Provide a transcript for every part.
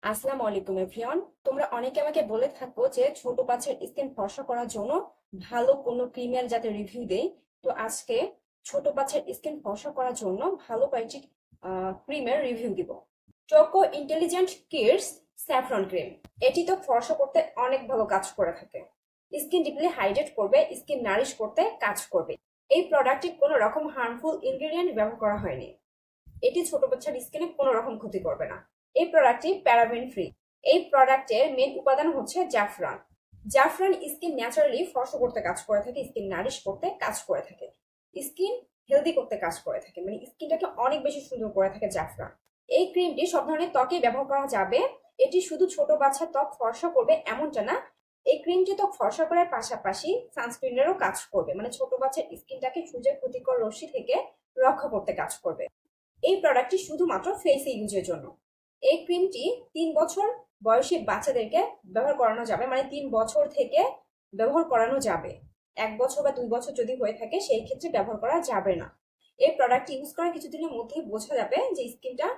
আসসালামু আলাইকুম এভরিওয়ান। তোমরা অনেকে আমাকে বলে থাকো যে ছোট বাচ্চার স্কিন ফর্সা করার জন্য ভালো কোনো ক্রিমের যাতে রিভিউ দেই। তো আজকে ছোট বাচ্চার স্কিন ফর্সা করার জন্য ভালো কয়েকটি ক্রিমের রিভিউ দিব। Choco Intelligent Kids Saffron cream, এটি তো ফর্সা করতে অনেক ভালো কাজ করে থাকে। স্কিন ডিপলি হাইড্রেট করবে, স্কিন নারিশ করতে কাজ করবে। এই প্রোডাক্টটি কোনো রকম হার্মফুল ইনগ্রেডিয়েন্ট ব্যবহার করা হয়নি। এটি ছোট বাচ্চার স্কিনে কোনো রকম ক্ষতি করবে না। এই প্রোডাক্টটি প্যারাবেন ফ্রি। এই প্রোডাক্টের মেন উপাদান হচ্ছে জাফরান। জাফরান স্কিন ন্যাচারালি ফর্সা করতে কাজ করে থাকে, স্কিন নারিশ করতে কাজ করে থাকে, স্কিন হেলদি করতে কাজ করে থাকে, মানে স্কিনটাকে অনেক বেশি সুন্দর করে থাকে জাফরান। এই ক্রিমটি সব ধরনের ত্বকে ব্যবহার করা যাবে। এটি শুধু ছোট বাচ্চার ত্বক ফর্সা করবে এমনটা না, এই ক্রিমটি ত্বক ফর্সা করার পাশাপাশি সানস্ক্রিনেরও কাজ করবে, মানে ছোট বাচ্চার স্কিনটাকে সূর্যের ক্ষতিকর রশ্মি থেকে রক্ষা করতে কাজ করবে। এই প্রোডাক্টটি শুধুমাত্র ফেসে ইউজের জন্য। এই ক্রিমটি 3 বছর বয়সী বাচ্চাদেরকে ব্যবহার করানো যাবে, মানে 3 বছর থেকে ব্যবহার করানো যাবে। 1 বছর বা 2 বছর যদি হয়ে থাকে সেই ক্ষেত্রে ব্যবহার করা যাবে না। এই প্রোডাক্টটি ইউজ করার কিছুদিনের মধ্যেই বোঝা যাবে যে স্কিনটা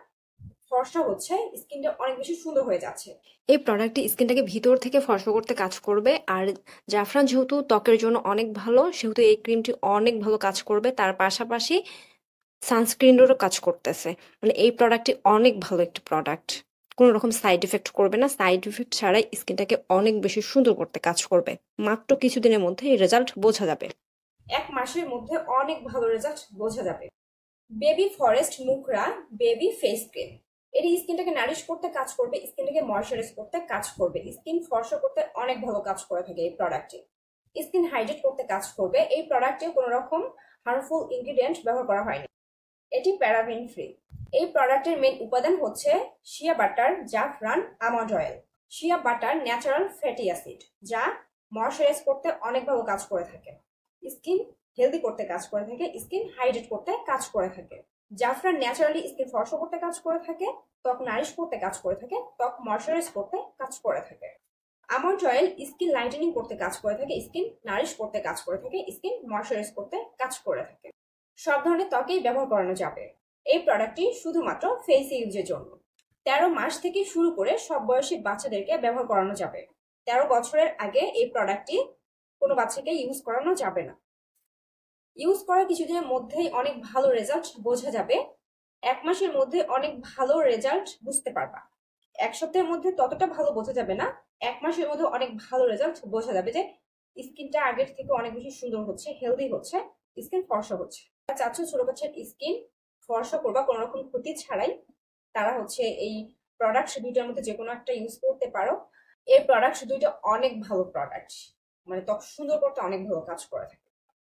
ফর্সা হচ্ছে, স্কিনটা অনেক বেশি সুন্দর হয়ে যাচ্ছে। এই প্রোডাক্টটি স্কিনটাকে ভিতর থেকে ফর্সা করতে কাজ করবে। আর জাফরান যেহেতু ত্বকের জন্য অনেক ভালো, সেহেতু এই ক্রিমটি অনেক ভালো কাজ করবে। তার পাশাপাশি সানস্ক্রিনেরও কাজ করতেছে। মানে এই প্রোডাক্টটি অনেক ভালো একটি প্রোডাক্ট। কোনো রকম সাইড ইফেক্ট করবে না। সাইড ইফেক্ট ছাড়াই স্কিনটাকে অনেক বেশি সুন্দর করতে কাজ করবে। মাত্র কিছুদিনের মধ্যে এই রেজাল্ট বোঝা যাবে। 1 মাসের মধ্যে অনেক ভালো রেজাল্ট বোঝা যাবে। Baby Forest Mukhra baby face cream, এটি স্কিনটাকে নারিশ করতে কাজ করবে, স্কিনটাকে ময়শ্চারাইজ করতে কাজ করবে, স্কিন ফর্সা করতে অনেক ভালো কাজ করে থাকে এই প্রোডাক্টে। স্কিন হাইড্রেট করতে কাজ করবে। এই প্রোডাক্টে কোনো রকম হার্মফুল ইনগ্রিডিয়েন্ট ব্যবহার করা হয়নি। এটি প্যারাবেন ফ্রি। এই প্রোডাক্টের মেন উপাদান হচ্ছে শিয়া বাটার, জাফরান, almond oil. Shea butter natural fatty acid, যা ময়শ্চারাইজ করতে অনেক ভালো কাজ করে থাকে, স্কিন হেলদি করতে কাজ করে থাকে, স্কিন হাইড্রেট করতে কাজ করে থাকে। জাফরান ন্যাচারালি স্কিন ফর্সা করতে কাজ করে থাকে, ত্বক নারিশ করতে কাজ করে থাকে, ত্বক ময়শ্চারাইজ করতে কাজ করে থাকে। আমন্ড অয়েল স্কিন লাইটেনিং করতে কাজ করে থাকে, স্কিন নারিশ করতে কাজ করে থাকে, স্কিন ময়শ্চারাইজ করতে কাজ করে থাকে। সব ধরনের ত্বকেই ব্যবহার করানো যাবে। এই প্রোডাক্টটি শুধুমাত্র ফেস ইউজের জন্য। 13 মাস থেকে শুরু করে সব বয়সী বাচ্চাদেরকে ব্যবহার করানো যাবে। 13 বছরের আগে এই প্রোডাক্টটি কোনো বাচ্চাকে ইউজ করানো যাবে না। ইউজ করার কিছুদিনের মধ্যেই অনেক ভালো রেজাল্ট বোঝা যাবে। 1 মাসের মধ্যে অনেক ভালো রেজাল্ট বুঝতে পারবা। 1 সপ্তাহের মধ্যে ততটা ভালো বোঝা যাবে না। 1 মাসের মধ্যে অনেক ভালো রেজাল্ট বোঝা যাবে যে স্কিনটা আগের থেকে অনেক বেশি সুন্দর হচ্ছে, হেলদি হচ্ছে, স্কিন ফর্সা হচ্ছে। চাচ্ছ ছোট বাচ্চার স্কিন ফর্সা করবা কোনো রকম ক্ষতি ছাড়াই, তারা হচ্ছে এই প্রোডাক্ট দুইটার মধ্যে যে কোনো একটা ইউজ করতে পারো। এই প্রোডাক্ট দুইটা অনেক ভালো প্রোডাক্ট, মানে ত্বক সুন্দর করতে অনেক ভালো কাজ করে থাকে।